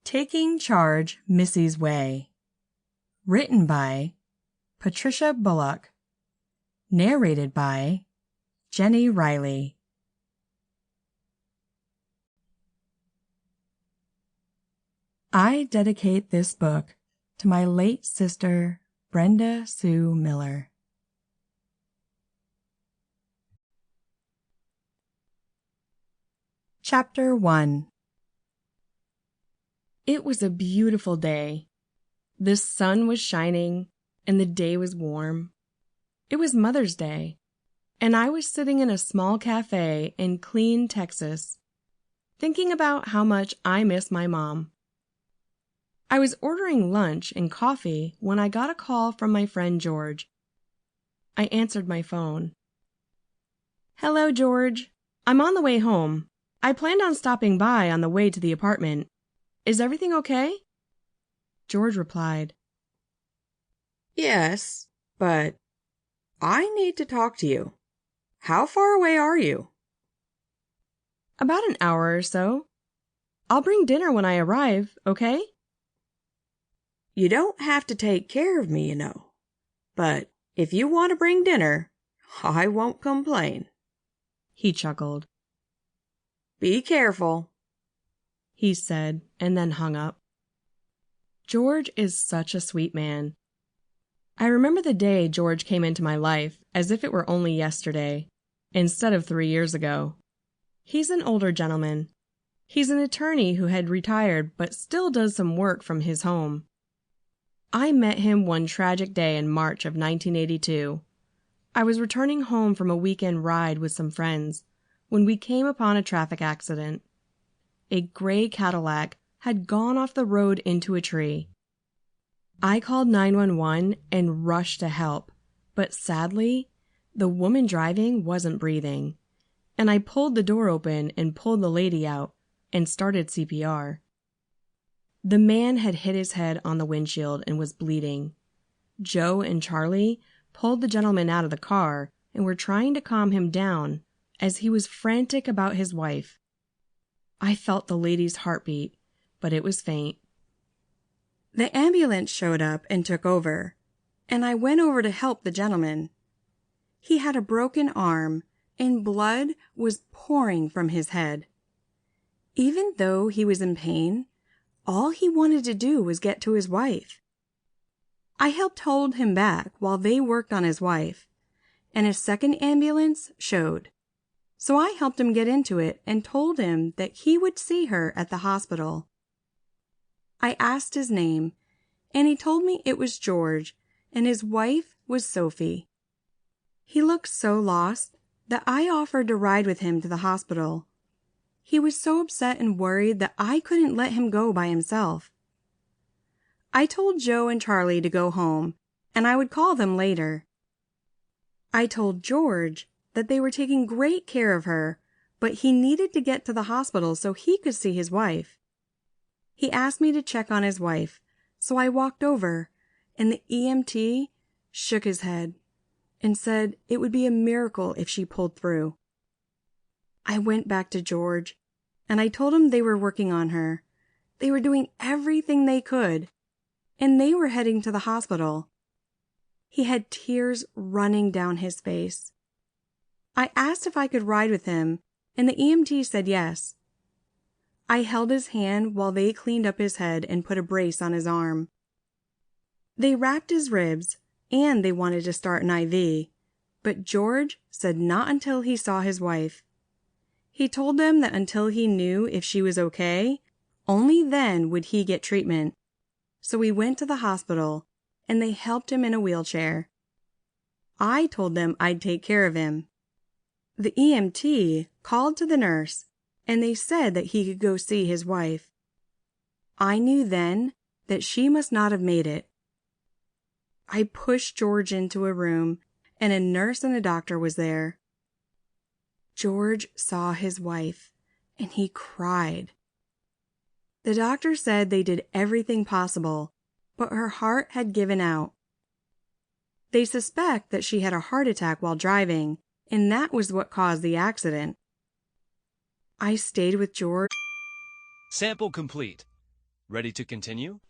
Taking Charge Missy's Way. Written by Patricia Bullock. Narrated by Jenni Reilly. I dedicate this book to my late sister, Brenda Sue Miller. Chapter 1. It was a beautiful day. The sun was shining, and the day was warm. It was Mother's Day, and I was sitting in a small cafe in Killeen, Texas, thinking about how much I miss my mom. I was ordering lunch and coffee when I got a call from my friend George. I answered my phone. "Hello, George. I'm on the way home. I planned on stopping by on the way to the apartment. Is everything okay?" George replied, "Yes, but I need to talk to you. How far away are you?" "About an hour or so. I'll bring dinner when I arrive, okay?" "You don't have to take care of me, you know. But if you want to bring dinner, I won't complain." He chuckled. "Be careful," he said, and then hung up. George is such a sweet man. I remember the day George came into my life as if it were only yesterday, instead of 3 years ago. He's an older gentleman. He's an attorney who had retired but still does some work from his home. I met him one tragic day in March of 1982. I was returning home from a weekend ride with some friends when we came upon a traffic accident. A gray Cadillac had gone off the road into a tree. I called 911 and rushed to help, but sadly, the woman driving wasn't breathing, and I pulled the door open and pulled the lady out and started CPR. The man had hit his head on the windshield and was bleeding. Joe and Charlie pulled the gentleman out of the car and were trying to calm him down as he was frantic about his wife. I felt the lady's heartbeat, but it was faint. The ambulance showed up and took over, and I went over to help the gentleman. He had a broken arm, and blood was pouring from his head. Even though he was in pain, all he wanted to do was get to his wife. I helped hold him back while they worked on his wife, and a second ambulance showed. So I helped him get into it and told him that he would see her at the hospital. I asked his name, and he told me it was George, and his wife was Sophie. He looked so lost that I offered to ride with him to the hospital. He was so upset and worried that I couldn't let him go by himself. I told Joe and Charlie to go home, and I would call them later. I told George that they were taking great care of her, but he needed to get to the hospital so he could see his wife. He asked me to check on his wife, so I walked over, and the EMT shook his head and said it would be a miracle if she pulled through. I went back to George, and I told him they were working on her. They were doing everything they could, and they were heading to the hospital. He had tears running down his face. I asked if I could ride with him, and the EMT said yes. I held his hand while they cleaned up his head and put a brace on his arm. They wrapped his ribs, and they wanted to start an IV, but George said not until he saw his wife. He told them that until he knew if she was okay, only then would he get treatment. So we went to the hospital, and they helped him in a wheelchair. I told them I'd take care of him. The EMT called to the nurse, and they said that he could go see his wife. I knew then that she must not have made it. I pushed George into a room, and a nurse and a doctor was there. George saw his wife, and he cried. The doctor said they did everything possible, but her heart had given out. They suspect that she had a heart attack while driving, and that was what caused the accident. I stayed with George. Sample complete. Ready to continue?